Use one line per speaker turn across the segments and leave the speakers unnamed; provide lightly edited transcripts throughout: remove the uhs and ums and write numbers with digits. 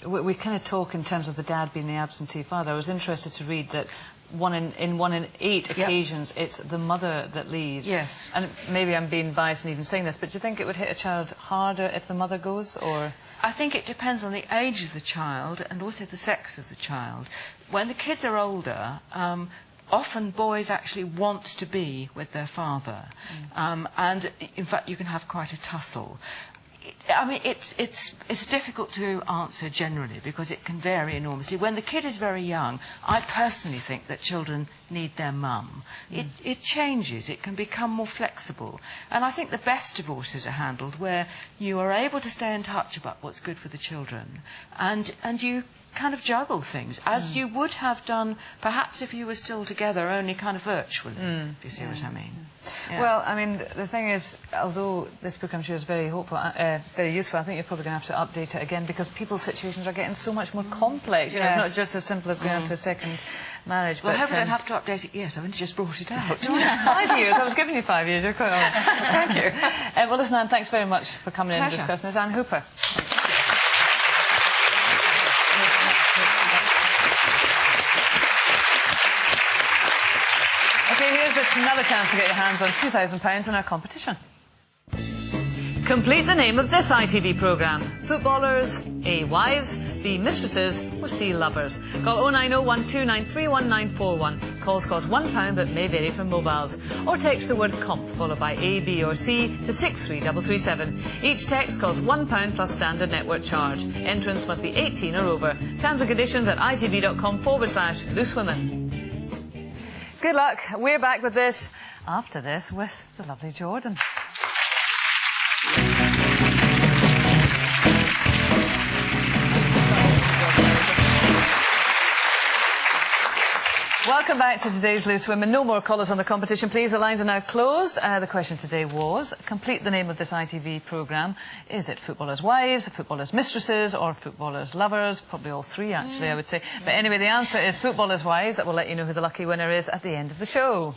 we kind of talk in terms of the dad being the absentee father. I was interested to read that in 1 in 8 occasions, it's the mother that leaves.
Yes.
And maybe I'm being biased in even saying this, but do you think it would hit a child harder if the mother goes, or...?
I think it depends on the age of the child and also the sex of the child. When the kids are older, often boys actually want to be with their father. And, in fact, you can have quite a tussle. I mean, it's difficult to answer generally because it can vary enormously. When the kid is very young, I personally think that children need their mum. It changes. It can become more flexible. And I think the best divorces are handled where you are able to stay in touch about what's good for the children. And you kind of juggle things, as you would have done perhaps if you were still together, only kind of virtually, if you see what I mean. Yeah.
Well, I mean, the thing is, although this book, I'm sure, is very hopeful, very useful, I think you're probably going to have to update it again because people's situations are getting so much more complex. You know, it's not just as simple as going on to a second marriage.
Well,
but,
I don't have to update it yet. I've only just brought it out.
5 years. I was giving you 5 years. You're quite all right.
Thank you.
Well, listen, Anne, thanks very much for coming in and discussing this. Anne Hooper. Okay, here's another chance to get your hands on £2,000 in our competition. Complete the name of this ITV programme. Footballers, A. Wives, B. Mistresses, or C. Lovers. Call 09012931941. Calls cost £1 but may vary from mobiles. Or text the word COMP followed by A, B or C to 63337. Each text costs £1 plus standard network charge. Entrance must be 18 or over. Terms and conditions at itv.com/loosewomen. Good luck. We're back with this, after this, with the lovely Jordan. Welcome back to today's Loose Women. No more callers on the competition, please. The lines are now closed. The question today was, complete the name of this ITV programme. Is it Footballers' Wives, Footballers' Mistresses, or Footballers' Lovers? Probably all three, actually, I would say. But anyway, the answer is Footballers' Wives. That will let you know who the lucky winner is at the end of the show.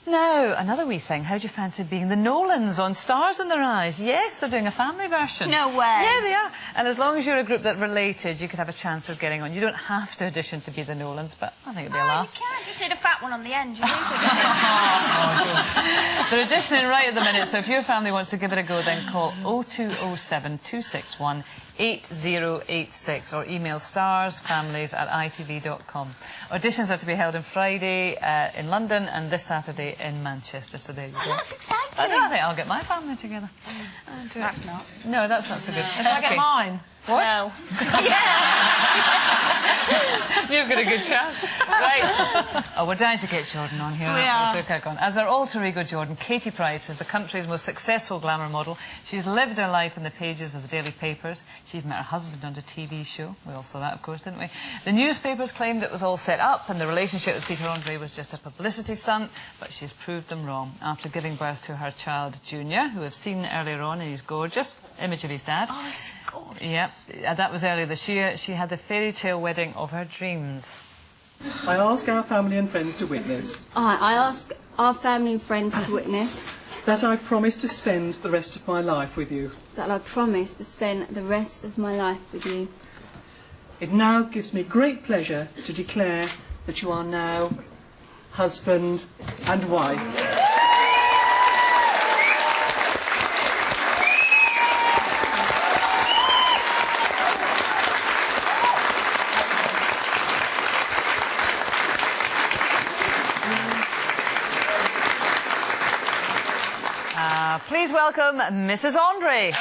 Now, another wee thing. How do you fancy being the Nolans on Stars in Their Eyes? Yes, they're doing a family version.
No way.
Yeah, they are. And as long as you're a group that related, you could have a chance of getting on. You don't have to audition to be the Nolans, but I think it'd be a laugh.
You can't. Just need a fat one on the end. You
They're auditioning right at the minute, so if your family wants to give it a go, then call 0207 261 8086 or email starsfamilies@itv.com. Auditions are to be held on Friday in London and this Saturday in Manchester, so there you go.
That's exciting.
I think I'll get my family together.
That's not.
No, that's not so good.
Should I get mine?
What?
No.
You've got a good chance. Right. Oh, we're dying to get Jordan on here.
We are.
So kick on. As our alter ego Jordan, Katie Price is the country's most successful glamour model. She's lived her life in the pages of the daily papers. She even met her husband on a TV show. We all saw that, of course, didn't we? The newspapers claimed it was all set up and the relationship with Peter Andre was just a publicity stunt, but she's proved them wrong. After giving birth to her child, Junior, who we've seen earlier on, and he's gorgeous. Image of his dad.
Oh, it's gorgeous.
Yep, that was earlier this year. She had the fairy tale wedding of her dreams.
I ask our family and friends to witness
I ask our family and friends to witness
that I promise to spend the rest of my life with you.
that I promise to spend the rest of my life with you.
It now gives me great pleasure to declare that you are now husband and wife.
Please welcome Mrs. Andre.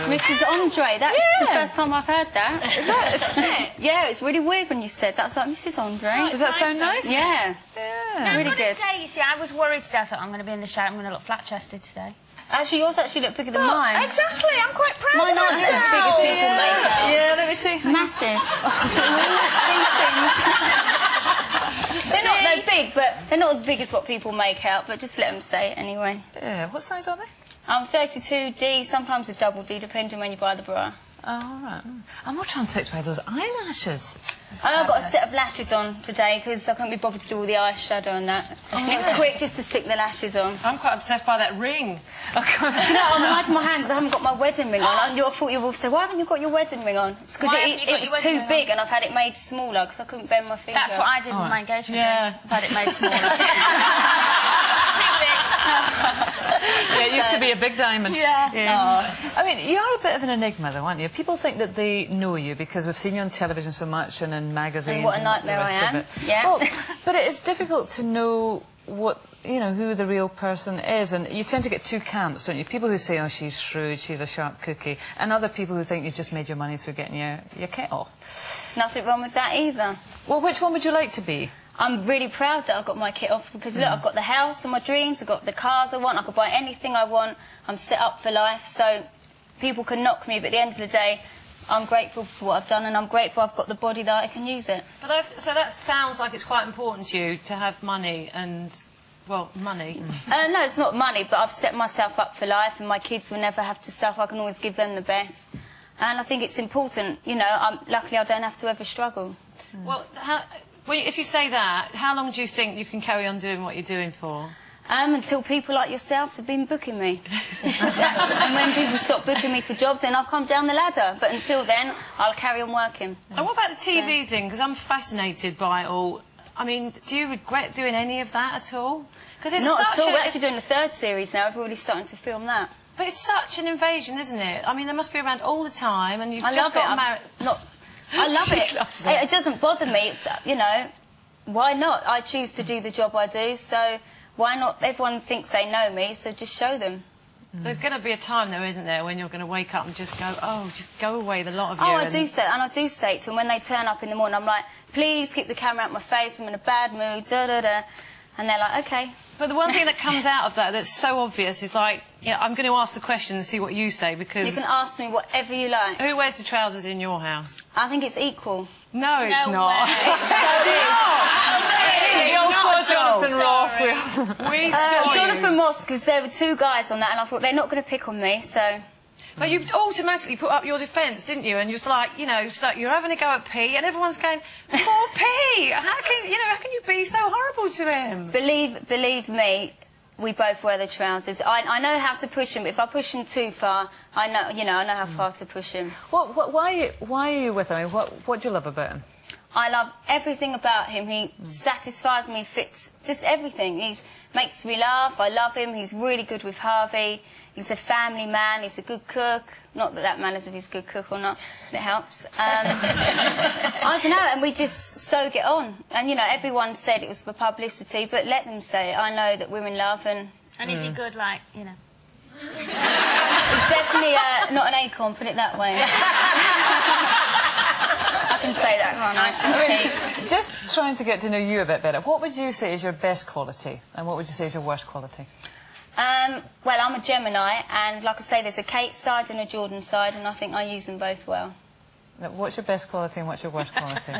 Mrs. Andre, that's the first time I've heard that. Is it? Yeah, it's really weird when you said that's like Mrs. Andre.
Does that sound nice?
Yeah.
No,
Really
I've got
good.
to say, you see, I was worried to death that I'm going to be in the shower. I'm going to look flat-chested today.
Actually, yours actually look bigger than mine.
Exactly. I'm quite proud
Mine
of
aren't
myself.
as big as people make out.
Yeah, let me see.
Massive. They're not that big, but they're not as big as what people make out, but just let them say it anyway.
Yeah, what size are they?
I'm 32D, sometimes a double D, depending when you buy the bra.
Oh, all right. I'm more transfixed by those eyelashes.
I've got a set of lashes on today because I couldn't be bothered to do all the eyeshadow and that. And it was quick just to stick the lashes on.
I'm quite obsessed by that ring.
Do you know, I'm hiding my hands because I haven't got my wedding ring on. I thought you would say, why haven't you got your wedding ring on? It's because it was too big and I've had it made smaller because I couldn't bend my finger.
That's what I did with my engagement
Yeah.
ring. I've had it made smaller.
Yeah, it used to be a big diamond.
Yeah.
I mean, you're a bit of an enigma, though, aren't you? People think that they know you because we've seen you on television so much and in magazines.
And what a nightmare
the
I
rest
am.
of it.
Yeah.
Well, but it's difficult to know what, you know, who the real person is. And you tend to get two camps, don't you? People who say, oh, she's shrewd, she's a sharp cookie. And other people who think you just made your money through getting your kit off.
Nothing wrong with that either.
Well, which one would you like to be?
I'm really proud that I've got my kit off because, look, I've got the house of my dreams, I've got the cars I want, I could buy anything I want, I'm set up for life, so people can knock me, but at the end of the day, I'm grateful for what I've done and I'm grateful I've got the body that I can use it.
But that sounds like it's quite important to you to have money and, well, money.
No, it's not money, but I've set myself up for life and my kids will never have to suffer, I can always give them the best. And I think it's important, you know, luckily I don't have to ever struggle.
Well, if you say that, how long do you think you can carry on doing what you're doing for?
Until people like yourselves have been booking me. And when people stop booking me for jobs, then I'll come down the ladder. But until then, I'll carry on working.
And what about the TV thing? Because I'm fascinated by it all. I mean, do you regret doing any of that at all? Because it's
Not
such
at all. We're actually doing the third series now. We're already starting to film that.
But it's such an invasion, isn't it? I mean, they must be around all the time, and you've
I
just
love
got
it.
married.
I love
She
it.
loves it.
It doesn't bother me. It's, you know, why not? I choose to do the job I do, so why not? Everyone thinks they know me, so just show them.
There's going to be a time, though, isn't there, when you're going to wake up and just go, oh, just go away, the lot of you.
Oh, I do say, and I do say it to them when they turn up in the morning. I'm like, please keep the camera out my face. I'm in a bad mood. Da da da. And they're like, okay.
But the one thing that comes out of that that's so obvious is like, yeah, I'm going to ask the question and see what you say because.
You can ask me whatever you like.
Who wears the trousers in your house?
I think it's equal.
No, it's
No
not.
way.
We all saw Jonathan Ross.
We saw
Jonathan Moss, because there were two guys on that, and I thought they're not going to pick on me, so.
But you automatically put up your defence, didn't you? And you're like, you know, it's like you're having a go at P, and everyone's going, poor P. How can you be so horrible to him?
Believe me, we both wear the trousers. I know how to push him, but if I push him too far, I know how far to push him.
Why are you with him? I mean, what do you love about him?
I love everything about him. He satisfies me, fits just everything. He makes me laugh. I love him. He's really good with Harvey. He's a family man. He's a good cook. Not that that matters if he's a good cook or not. It helps. I don't know, and we just so get on. And, you know, everyone said it was for publicity, but let them say it. I know that women love and...
And is he good, like, you know?
It's definitely not an acorn, put it that way. I can say that, can't I?
Just trying to get to know you a bit better, what would you say is your best quality and what would you say is your worst quality?
Well, I'm a Gemini, and like I say, there's a Kate side and a Jordan side, and I think I use them both well.
What's your best quality and what's your worst quality?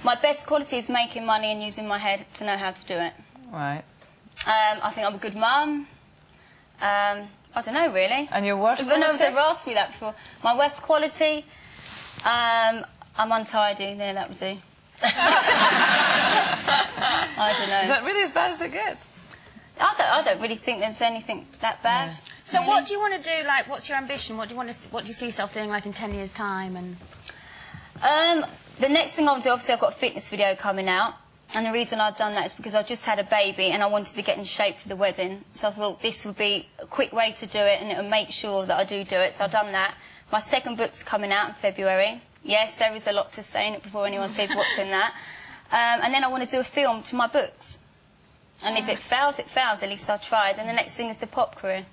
My best quality is making money and using my head to know how to do it.
Right.
I think I'm a good mum. I don't know, really.
And your worst quality?
No one's ever asked me that before. My worst quality? I'm untidy. There, that would do. I don't know.
Is that really as bad as it gets?
I don't really think there's anything that bad.
Yeah.
So what do you want to do, like, what's your ambition? What do you see yourself doing, like, in 10 years' time? And
The next thing I'll do, obviously I've got a fitness video coming out, and the reason I've done that is because I've just had a baby and I wanted to get in shape for the wedding, so I thought this would be a quick way to do it and it would make sure that I do it, so I've done that. My second book's coming out in February. Yes, there is a lot to say in it before anyone says what's in that. And then I want to do a film to my books. And if it fails, it fails. At least I tried. And the next thing is the pop career.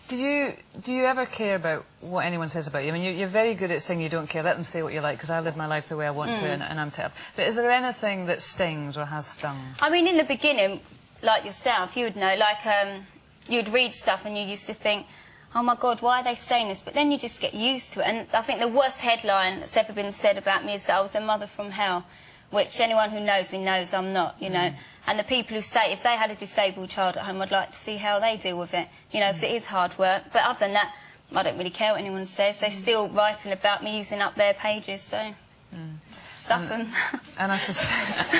Do you ever care about what anyone says about you? I mean, you're very good at saying you don't care. Let them say what you like, because I live my life the way I want to, and I'm set up. But is there anything that stings or has stung?
I mean, in the beginning, like yourself, you would know, like, you'd read stuff and you used to think, oh my God, why are they saying this? But then you just get used to it. And I think the worst headline that's ever been said about me is that I was a mother from hell, which anyone who knows me knows I'm not, you know. And the people who say, if they had a disabled child at home, I'd like to see how they deal with it, you know, because it is hard work. But other than that, I don't really care what anyone says. They're still writing about me, using up their pages, so stuff them.
And I suspect...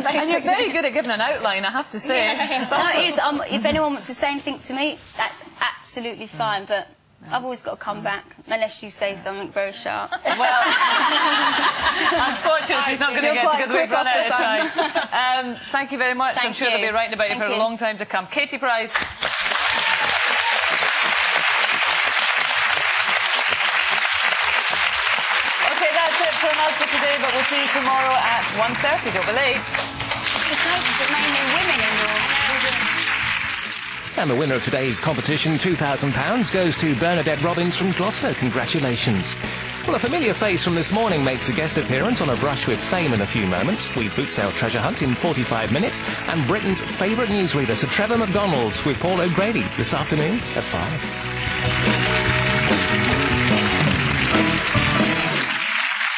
and you're very good at giving an outline, I have to say.
Yeah. No, it is. If anyone wants to say anything to me, that's absolutely fine, but I've always got to come back, unless you say something very sharp.
Well, unfortunately, she's not going to get it because we've run out of time. Thank you very much. I'm sure they'll be writing about you for a long time to come. Katie Price. Okay, that's it from us for today, but we'll see you tomorrow at 1:30. Don't be late.
It's mainly women in your...
And the winner of today's competition, £2,000, goes to Bernadette Robbins from Gloucester. Congratulations. Well, a familiar face from this morning makes a guest appearance on A Brush with Fame in a few moments. We boots our treasure hunt in 45 minutes. And Britain's favourite newsreader, Sir Trevor McDonald, with Paul O'Grady, this afternoon at 5.